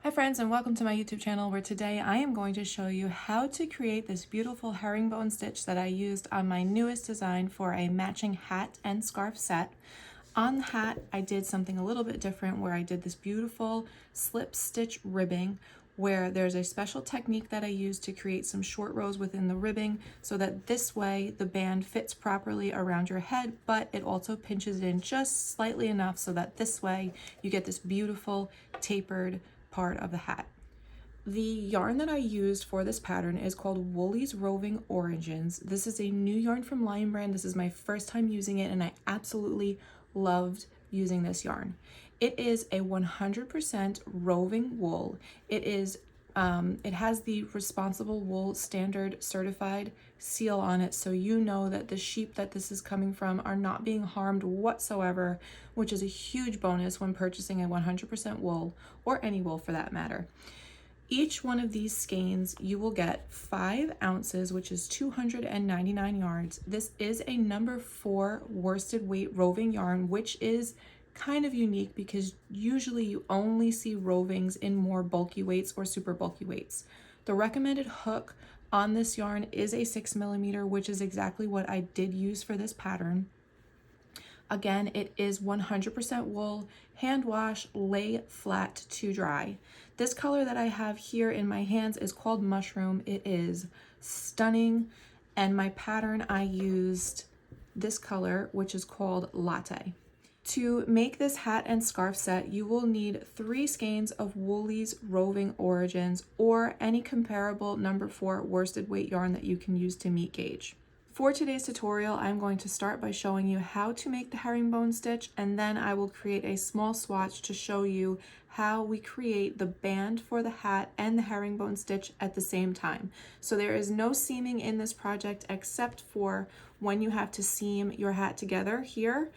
Hi friends, and welcome to my YouTube channel, where today I am going to show you how to create this beautiful herringbone stitch that I used on my newest design for a matching hat and scarf set. On the hat, I did something a little bit different where I did this beautiful slip stitch ribbing, where there's a special technique that I use to create some short rows within the ribbing so that this way the band fits properly around your head, but it also pinches it in just slightly enough so that this way you get this beautiful tapered part of the hat. The yarn that I used for this pattern is called Woolly's Roving Origins. This is a new yarn from Lion Brand. This is my first time using it and I absolutely loved using this yarn. It is a 100% roving wool. It has the Responsible Wool Standard certified seal on it, so you know that the sheep that this is coming from are not being harmed whatsoever, which is a huge bonus when purchasing a 100% wool, or any wool for that matter. Each one of these skeins you will get 5 ounces, which is 299 yards. This is a number 4 worsted weight roving yarn, which is kind of unique because usually you only see rovings in more bulky weights or super bulky weights. The recommended hook on this yarn is a 6mm, which is exactly what I did use for this pattern. Again, it is 100% wool, hand wash, lay flat to dry. This color that I have here in my hands is called Mushroom. It is stunning, and my pattern I used this color, which is called Latte. To make this hat and scarf set, you will need 3 skeins of Woolly's Roving Origins or any comparable number 4 worsted weight yarn that you can use to meet gauge. For today's tutorial, I'm going to start by showing you how to make the herringbone stitch, and then I will create a small swatch to show you how we create the band for the hat and the herringbone stitch at the same time. So there is no seaming in this project except for when you have to seam your hat together here.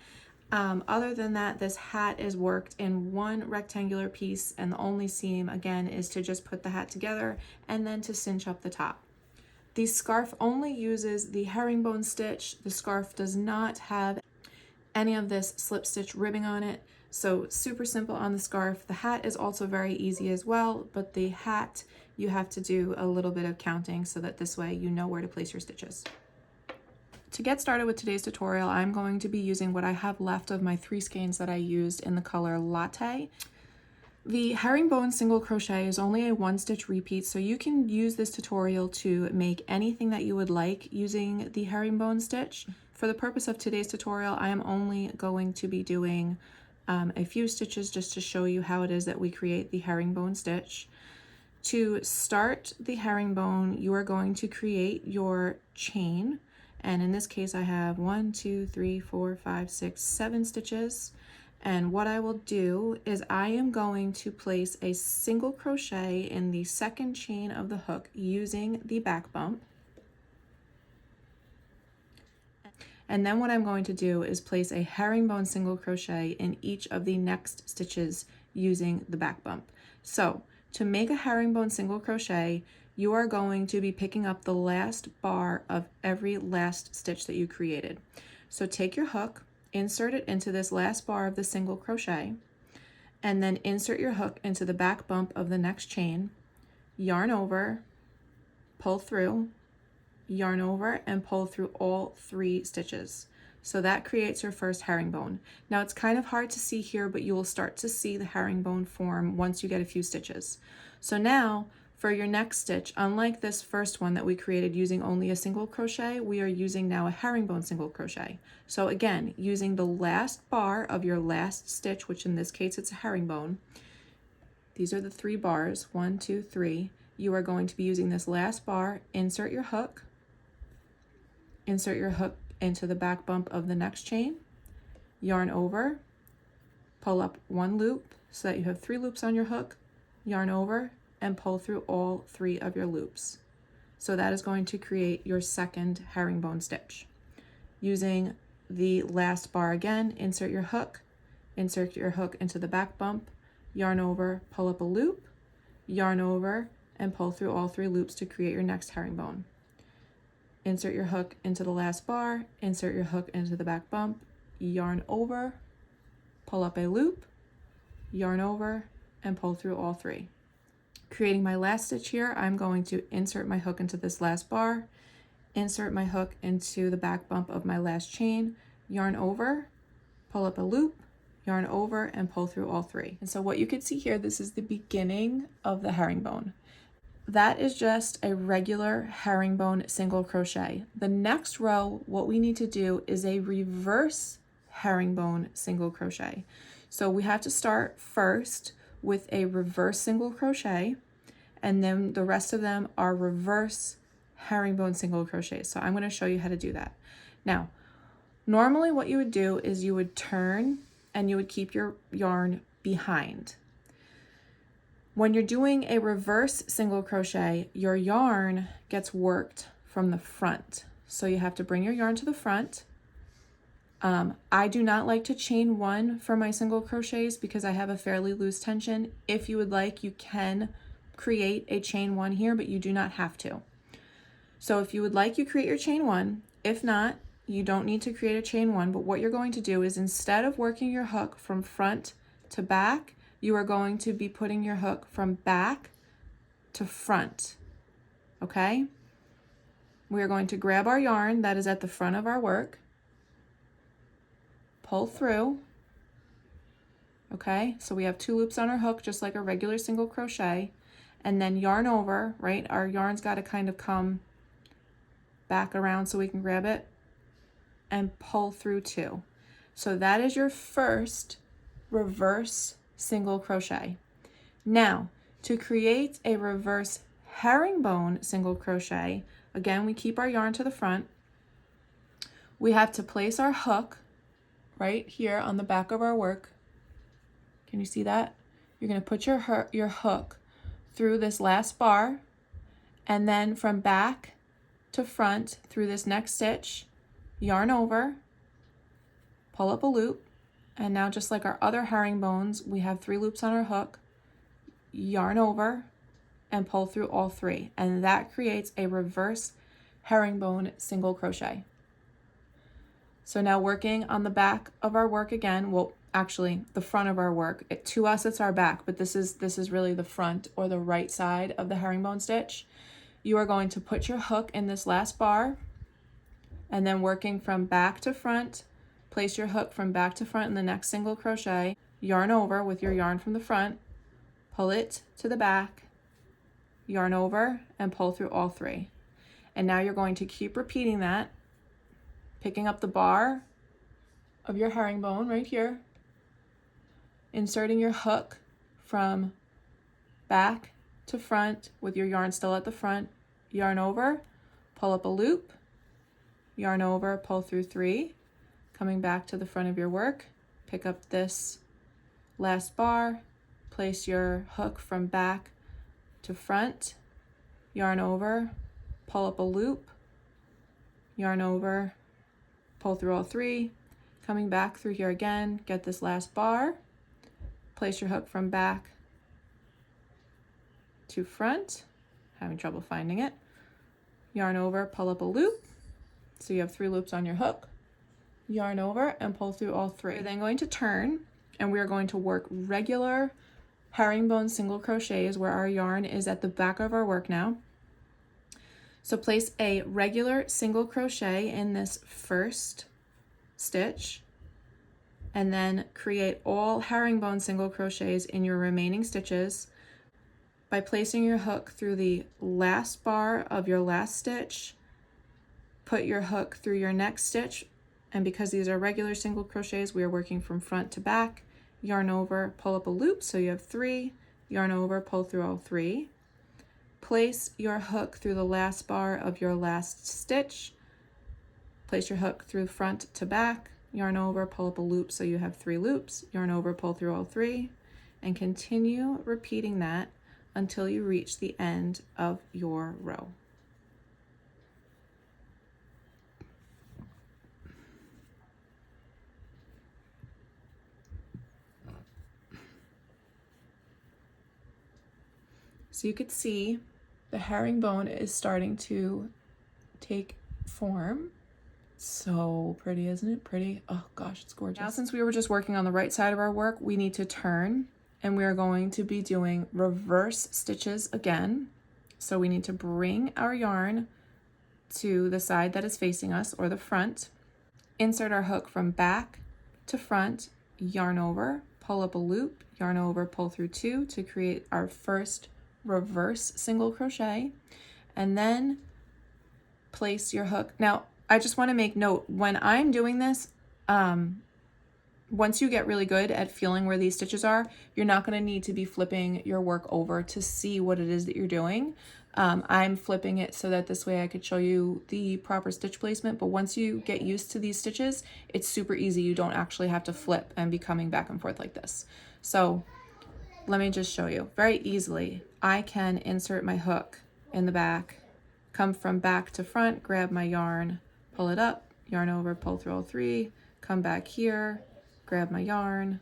Other than that, this hat is worked in one rectangular piece, and the only seam again is to just put the hat together and then to cinch up the top. The scarf only uses the herringbone stitch. The scarf does not have any of this slip stitch ribbing on it, so super simple on the scarf. The hat is also very easy as well, but the hat you have to do a little bit of counting so that this way you know where to place your stitches. To get started with today's tutorial, I'm going to be using what I have left of my 3 skeins that I used in the color Latte. The Herringbone Single Crochet is only a 1-stitch repeat, so you can use this tutorial to make anything that you would like using the herringbone stitch. For the purpose of today's tutorial, I am only going to be doing a few stitches just to show you how it is that we create the herringbone stitch. To start the herringbone, you are going to create your chain. And in this case, I have 1, 2, 3, 4, 5, 6, 7 stitches. And what I will do is I am going to place a single crochet in the second chain of the hook using the back bump. And then what I'm going to do is place a herringbone single crochet in each of the next stitches using the back bump. So to make a herringbone single crochet, you are going to be picking up the last bar of every last stitch that you created. So take your hook, insert it into this last bar of the single crochet, and then insert your hook into the back bump of the next chain, yarn over, pull through, yarn over, and pull through all 3 stitches. So that creates your first herringbone. Now it's kind of hard to see here, but you will start to see the herringbone form once you get a few stitches. So now for your next stitch, unlike this first one that we created using only a single crochet, we are using now a herringbone single crochet. So again, using the last bar of your last stitch, which in this case it's a herringbone, these are the 3 bars, 1, 2, 3. You are going to be using this last bar, insert your hook into the back bump of the next chain, yarn over, pull up 1 loop so that you have 3 loops on your hook, yarn over, and pull through all 3 of your loops. So that is going to create your second herringbone stitch. Using the last bar again, insert your hook into the back bump, yarn over, pull up a loop, yarn over, and pull through all 3 loops to create your next herringbone. Insert your hook into the last bar, insert your hook into the back bump, yarn over, pull up a loop, yarn over, and pull through all 3. creating my last stitch here, I'm going to insert my hook into this last bar, insert my hook into the back bump of my last chain, yarn over, pull up a loop, yarn over, and pull through all three. And so what you can see here, this is the beginning of the herringbone. That is just a regular herringbone single crochet. The next row, what we need to do is a reverse herringbone single crochet. So we have to start first with a reverse single crochet, and then the rest of them are reverse herringbone single crochets. So I'm going to show you how to do that. Now, normally what you would do is you would turn and you would keep your yarn behind. When you're doing a reverse single crochet, your yarn gets worked from the front. So you have to bring your yarn to the front. I do not like to chain one for my single crochets because I have a fairly loose tension. If you would like, you can create a chain one here, but you do not have to. So if you would like, you create your chain one. If not, you don't need to create a chain one, but what you're going to do is instead of working your hook from front to back, you are going to be putting your hook from back to front, okay? We are going to grab our yarn that is at the front of our work, pull through, okay? So we have 2 loops on our hook, just like a regular single crochet, and then yarn over, right? Our yarn's got to kind of come back around so we can grab it, and pull through 2. So that is your first reverse single crochet. Now, to create a reverse herringbone single crochet, again, we keep our yarn to the front. We have to place our hook right here on the back of our work. Can you see that? You're going to put your hook through this last bar, and then from back to front through this next stitch, yarn over, pull up a loop, and now just like our other herringbones, we have 3 loops on our hook, yarn over, and pull through all 3. And that creates a reverse herringbone single crochet. So now working on the back of our work again, well, actually the front of our work. To us, it's our back, but this is really the front or the right side of the herringbone stitch. You are going to put your hook in this last bar, and then working from back to front, place your hook from back to front in the next single crochet, yarn over with your yarn from the front, pull it to the back, yarn over, and pull through all 3. And now you're going to keep repeating that, picking up the bar of your herringbone right here, inserting your hook from back to front with your yarn still at the front, yarn over, pull up a loop, yarn over, pull through 3, coming back to the front of your work, pick up this last bar, place your hook from back to front, yarn over, pull up a loop, yarn over, pull through all 3, coming back through here again, get this last bar, place your hook from back to front, having trouble finding it, yarn over, pull up a loop, so you have 3 loops on your hook, yarn over, and pull through all 3. We're then going to turn, and we are going to work regular herringbone single crochets where our yarn is at the back of our work now. So place a regular single crochet in this first stitch, and then create all herringbone single crochets in your remaining stitches by placing your hook through the last bar of your last stitch, put your hook through your next stitch, and because these are regular single crochets, we are working from front to back, yarn over, pull up a loop, so you have 3, yarn over, pull through all 3, place your hook through the last bar of your last stitch, place your hook through front to back, yarn over, pull up a loop, so you have 3 loops, yarn over, pull through all 3, and continue repeating that until you reach the end of your row. So you could see the herringbone is starting to take form. So pretty, isn't it? Pretty. Oh gosh, it's gorgeous. Now, since we were just working on the right side of our work, we need to turn and we are going to be doing reverse stitches again. So we need to bring our yarn to the side that is facing us, or the front, insert our hook from back to front, yarn over, pull up a loop, yarn over, pull through 2 to create our first reverse single crochet, and then place your hook. Now, I just want to make note, when I'm doing this, once you get really good at feeling where these stitches are, you're not going to need to be flipping your work over to see what it is that you're doing. I'm flipping it so that this way I could show you the proper stitch placement, but once you get used to these stitches, it's super easy. You don't actually have to flip and be coming back and forth like this. So let me just show you very easily. I can insert my hook in the back, come from back to front, grab my yarn, pull it up, yarn over, pull through all 3, come back here, grab my yarn,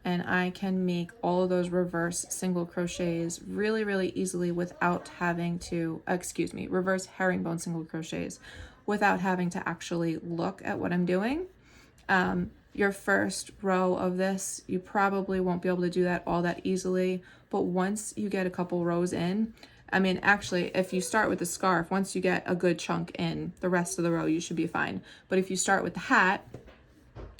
and I can make all of those reverse single crochets really, really easily without having to, reverse herringbone single crochets without having to actually look at what I'm doing. Your first row of this, you probably won't be able to do that all that easily, but once you get a couple rows in, I mean, actually, if you start with the scarf, once you get a good chunk in, the rest of the row, you should be fine. But if you start with the hat,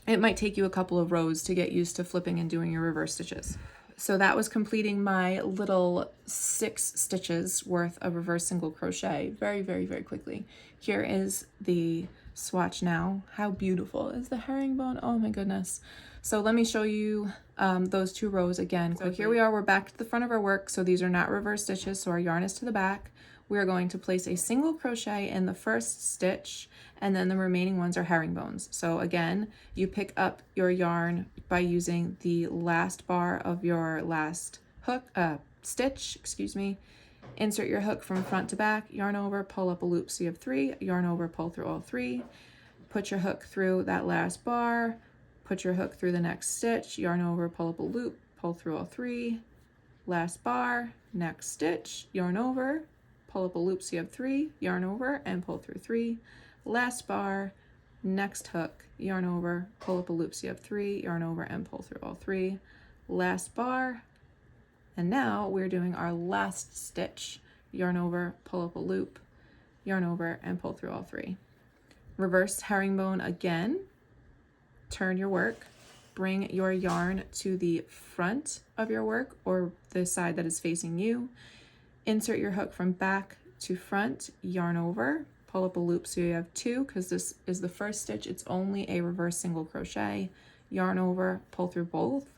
it might take you a couple of rows to get used to flipping and doing your reverse stitches. So that was completing my little 6 stitches worth of reverse single crochet very, very, very quickly. Here is the swatch now. How beautiful is the herringbone? Oh my goodness. So let me show you those 2 rows again. So here we are, we're back to the front of our work. So these are not reverse stitches, so our yarn is to the back. We are going to place a single crochet in the first stitch, and then the remaining ones are herringbones. So again, you pick up your yarn by using the last bar of your last hook, stitch, insert your hook from front to back, yarn over, pull up a loop so you have 3, yarn over, pull through all 3, put your hook through that last bar, put your hook through the next stitch, yarn over, pull up a loop, pull through all 3, last bar, next stitch, yarn over, pull up a loop so you have 3, yarn over and pull through 3, last bar, next hook, yarn over, pull up a loop so you have 3, yarn over and pull through all 3, last bar, and now we're doing our last stitch, yarn over, pull up a loop, yarn over and pull through all 3. Reverse herringbone again, turn your work, bring your yarn to the front of your work or the side that is facing you, insert your hook from back to front, yarn over, pull up a loop so you have 2 because this is the first stitch. It's only a reverse single crochet, yarn over, pull through both,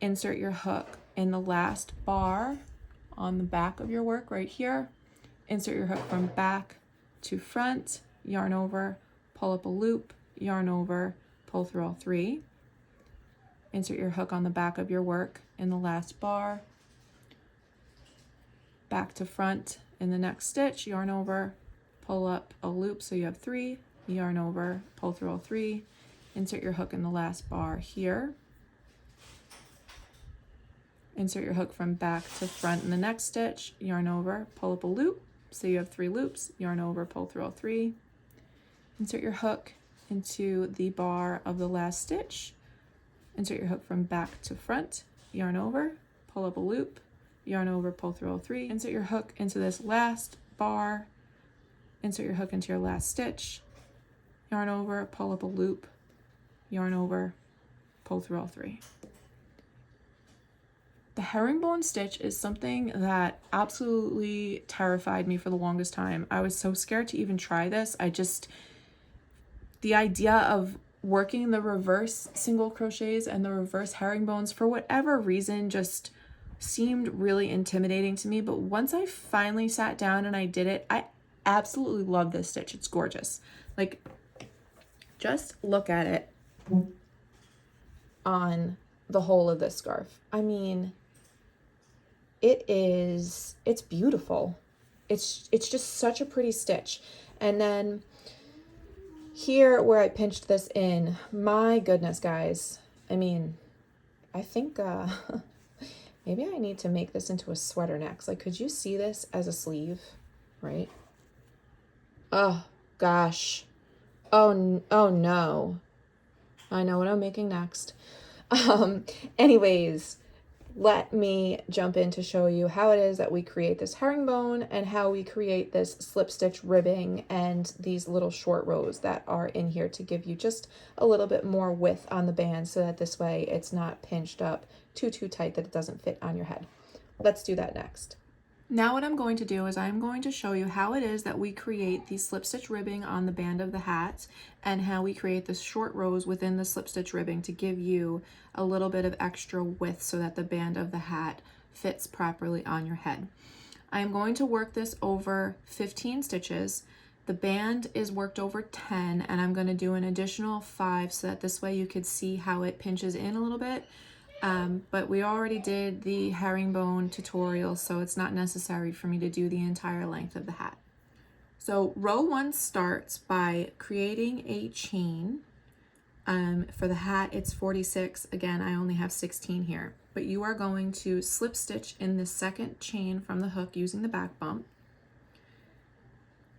insert your hook in the last bar on the back of your work right here, insert your hook from back to front, yarn over, pull up a loop, yarn over, pull through all 3, insert your hook on the back of your work in the last bar, back to front in the next stitch, yarn over, pull up a loop so you have 3, yarn over, pull through all 3, insert your hook in the last bar here, insert your hook from back to front in the next stitch, yarn over, pull up a loop so you have 3 loops, yarn over, pull through all 3, insert your hook into the bar of the last stitch, insert your hook from back to front, yarn over, pull up a loop, yarn over, pull through all 3, insert your hook into this last bar, insert your hook into your last stitch, yarn over, pull up a loop, yarn over, pull through all 3. The herringbone stitch is something that absolutely terrified me for the longest time. I was so scared to even try this. The idea of working the reverse single crochets and the reverse herringbones, for whatever reason, just seemed really intimidating to me. But once I finally sat down and I did it, I absolutely love this stitch. It's gorgeous. Like, just look at it on the whole of this scarf. I mean, it's beautiful. It's just such a pretty stitch. And then here where I pinched this in, my goodness, guys. I mean, I think maybe I need to make this into a sweater next. Like, could you see this as a sleeve, right? Oh, gosh. Oh no. I know what I'm making next. Anyways, let me jump in to show you how it is that we create this herringbone and how we create this slip stitch ribbing and these little short rows that are in here to give you just a little bit more width on the band so that this way it's not pinched up too tight that it doesn't fit on your head. Let's do that next. Now what I'm going to do is I'm going to show you how it is that we create the slip stitch ribbing on the band of the hat and how we create the short rows within the slip stitch ribbing to give you a little bit of extra width so that the band of the hat fits properly on your head. I am going to work this over 15 stitches. The band is worked over 10 and I'm going to do an additional 5 so that this way you could see how it pinches in a little bit. But we already did the herringbone tutorial, so it's not necessary for me to do the entire length of the hat. So row 1 starts by creating a chain. For the hat, it's 46. Again, I only have 16 here. But you are going to slip stitch in the second chain from the hook using the back bump.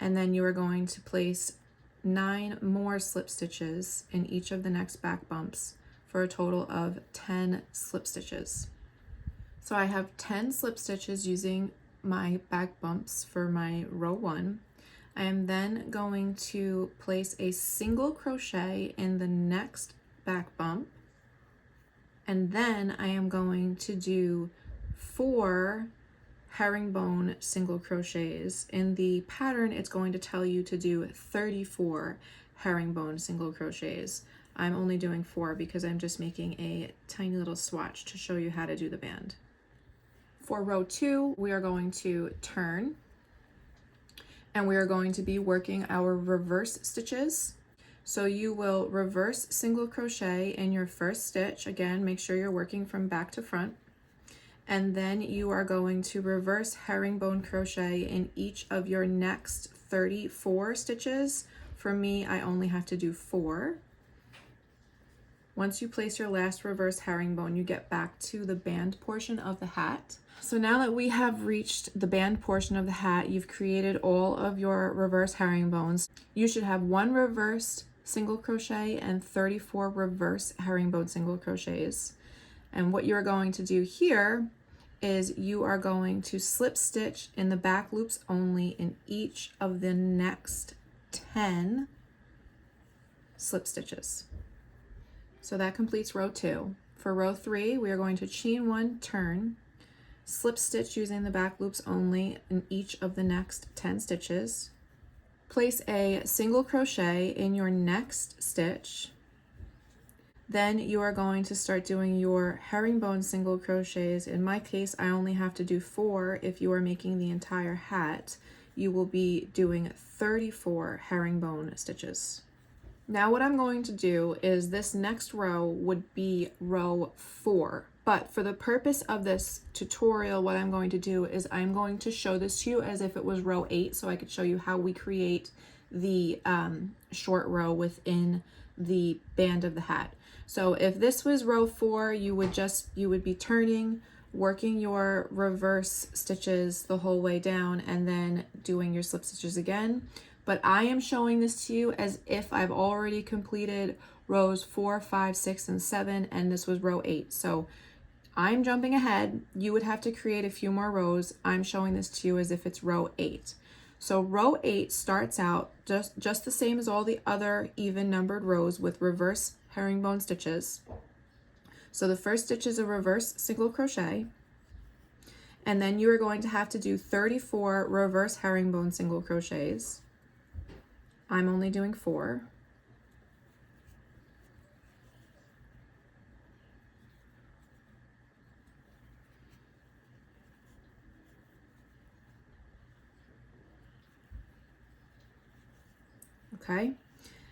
And then you are going to place 9 more slip stitches in each of the next back bumps for a total of 10 slip stitches. So I have 10 slip stitches using my back bumps for my row 1. I am then going to place a single crochet in the next back bump, and then I am going to do 4 herringbone single crochets. In the pattern, it's going to tell you to do 34 herringbone single crochets. I'm only doing 4 because I'm just making a tiny little swatch to show you how to do the band. For row 2, we are going to turn and we are going to be working our reverse stitches. So you will reverse single crochet in your first stitch. Again, make sure you're working from back to front. And then you are going to reverse herringbone crochet in each of your next 34 stitches. For me, I only have to do 4. Once you place your last reverse herringbone, you get back to the band portion of the hat. So now that we have reached the band portion of the hat, you've created all of your reverse herringbones. You should have 1 reversed single crochet and 34 reverse herringbone single crochets. And what you're going to do here is you are going to slip stitch in the back loops only in each of the next 10 slip stitches. So that completes row 2. For row 3, we are going to chain 1, turn, slip stitch using the back loops only in each of the next 10 stitches. Place a single crochet in your next stitch. Then you are going to start doing your herringbone single crochets. In my case, I only have to do 4. If you are making the entire hat, you will be doing 34 herringbone stitches. Now what I'm going to do is this next row would be row 4, but for the purpose of this tutorial, what I'm going to do is I'm going to show this to you as if it was row 8, so I could show you how we create the short row within the band of the hat. So if this was row 4, you would be turning, working your reverse stitches the whole way down, and then doing your slip stitches again. But I am showing this to you as if I've already completed rows 4, 5, 6, and 7, and this was row 8. So I'm jumping ahead. You would have to create a few more rows. I'm showing this to you as if it's row 8. So row 8 starts out just the same as all the other even numbered rows with reverse herringbone stitches. So the first stitch is a reverse single crochet, and then you are going to have to do 34 reverse herringbone single crochets. I'm only doing 4. Okay,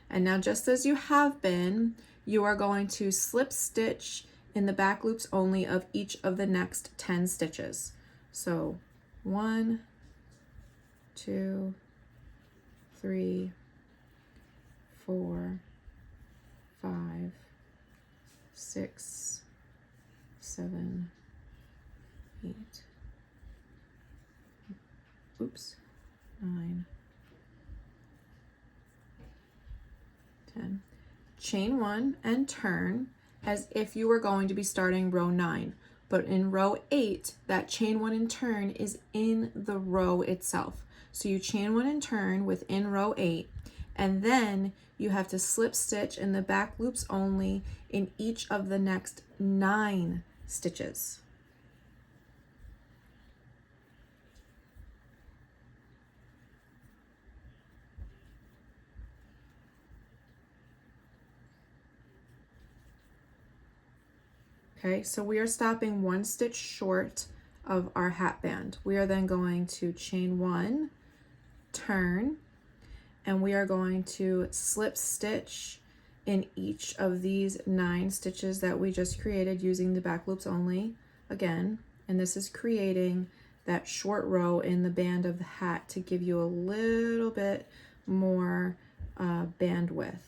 and now just as you have been, you are going to slip stitch in the back loops only of each of the next 10 stitches. So 1, 2, 3, 4, 5, 6, 7, 8, oops, 9, 10. Chain 1 and turn as if you were going to be starting row 9. But in row 8, that chain 1 and turn is in the row itself. So you chain 1 and turn within row 8, and then you have to slip stitch in the back loops only in each of the next 9 stitches. Okay, so we are stopping 1 stitch short of our hat band. We are then going to chain 1, turn, and we are going to slip stitch in each of these 9 stitches that we just created using the back loops only again. And this is creating that short row in the band of the hat to give you a little bit more bandwidth.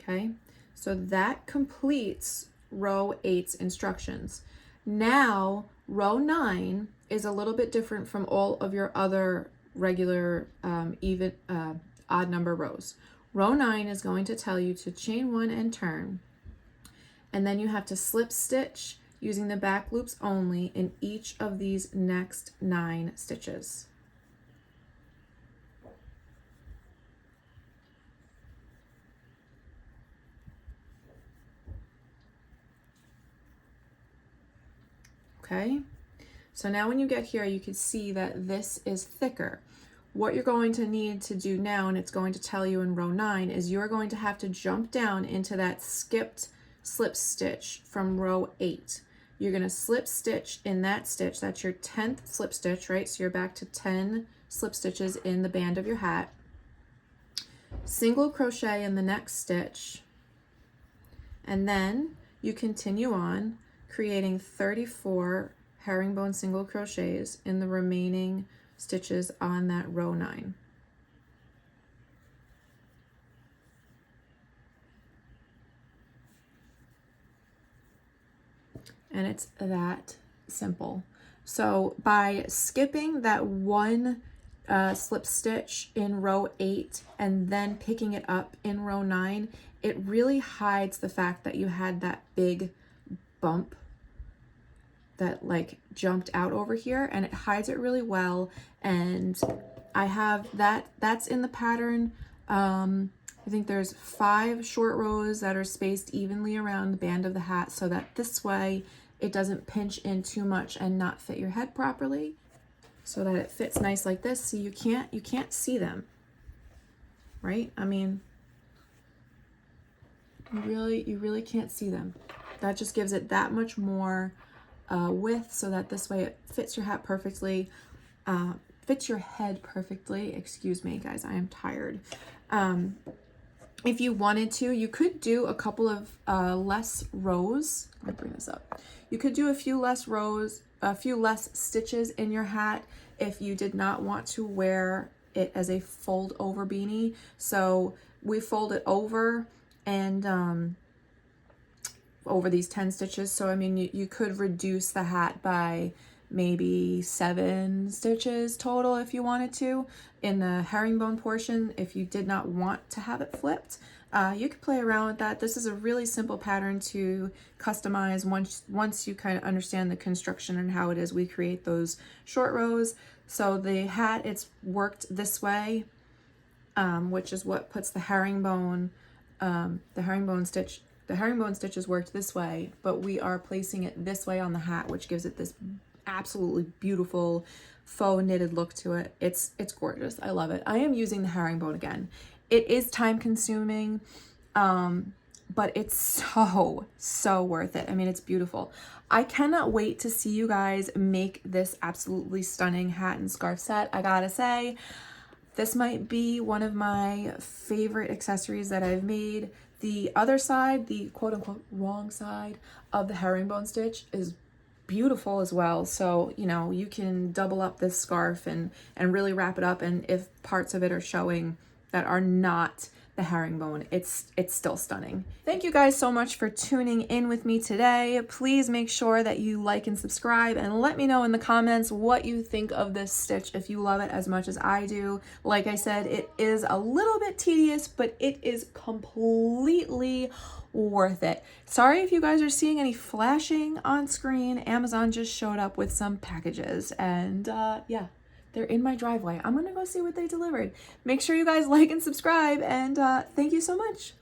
Okay, so that completes row 8's instructions. Now, row 9 is a little bit different from all of your other regular odd number rows. Row 9 is going to tell you to chain 1 and turn, and then you have to slip stitch using the back loops only in each of these next 9 stitches. Okay, so now when you get here, you can see that this is thicker. What you're going to need to do now, and it's going to tell you in row 9, is you're going to have to jump down into that skipped slip stitch from row 8. You're going to slip stitch in that stitch. That's your 10th slip stitch, right? So you're back to 10 slip stitches in the band of your hat. Single crochet in the next stitch, and then you continue on creating 34 herringbone single crochets in the remaining stitches on that row 9. And it's that simple. So by skipping that 1 slip stitch in row 8 and then picking it up in row 9, it really hides the fact that you had that big bump that like jumped out over here, and it hides it really well. And I have that's in the pattern. I think there's 5 short rows that are spaced evenly around the band of the hat, so that this way it doesn't pinch in too much and not fit your head properly, so that it fits nice like this. So you can't see them, right? I mean, you really can't see them. That just gives it that much more width, so that this way it fits your hat perfectly, fits your head perfectly. Excuse me, guys, I am tired. If you wanted to, you could do a couple of less rows. Let me bring this up. You could do a few less rows, a few less stitches in your hat if you did not want to wear it as a fold over beanie. So we fold it over and over these 10 stitches. So I mean, you could reduce the hat by maybe 7 stitches total if you wanted to in the herringbone portion. If you did not want to have it flipped, you could play around with that. This is a really simple pattern to customize once you kind of understand the construction and how it is we create those short rows. So the hat, it's worked this way, which is what puts the herringbone stitch. The herringbone stitch is worked this way, but we are placing it this way on the hat, which gives it this absolutely beautiful faux knitted look to it. It's gorgeous. I love it. I am using the herringbone again. It is time consuming, but it's so worth it. I mean, it's beautiful. I cannot wait to see you guys make this absolutely stunning hat and scarf set. I gotta say, this might be one of my favorite accessories that I've made. The other side, the quote-unquote wrong side of the herringbone stitch, is beautiful as well. So, you know, you can double up this scarf and really wrap it up, and if parts of it are showing that are not the herringbone, it's still stunning. Thank you guys so much for tuning in with me today. Please make sure that you like and subscribe, and let me know in the comments what you think of this stitch, if you love it as much as I do. Like I said, it is a little bit tedious, but it is completely worth it. Sorry if you guys are seeing any flashing on screen. Amazon just showed up with some packages, and yeah, they're in my driveway. I'm gonna go see what they delivered. Make sure you guys like and subscribe, and thank you so much.